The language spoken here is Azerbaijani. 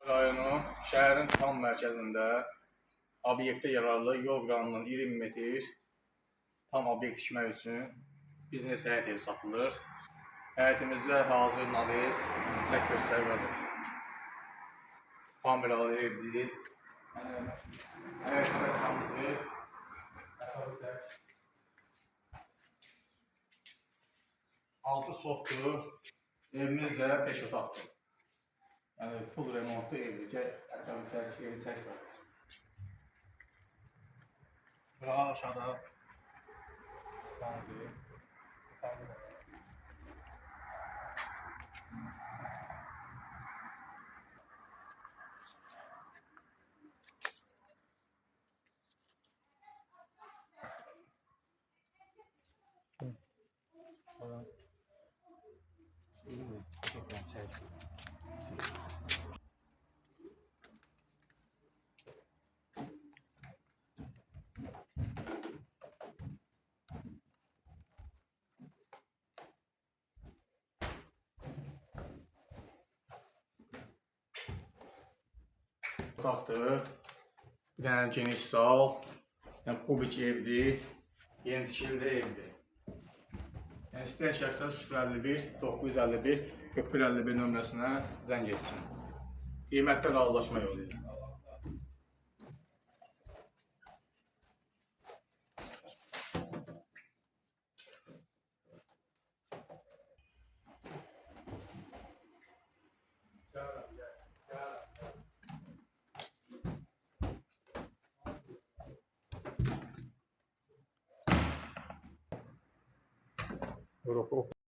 Rayonu şəhərin tam mərkəzində obyektə yararlı yol qıramından 20 metr tam obyekt tikmək üçün biznes həyət evi satılır. Həyətimizdə hazır naves, çək göstərmədir. Kameralı evlidir. Həyətimizdə sanıdır. Altı sotdur. Evimiz də 5 otaqdır. Yəni full remontlu evdir. Evi çək var. Bura aşağıda sanıdır. Otaqdır. Bir dənə geniş sal. Yəni kubik evdir. Yeni tikili evdir. Yəni istəyən şəxslər 051 951 4151 nömrəsinə zəng etsin. Qiymətdə razılaşma yolu ilə. Europa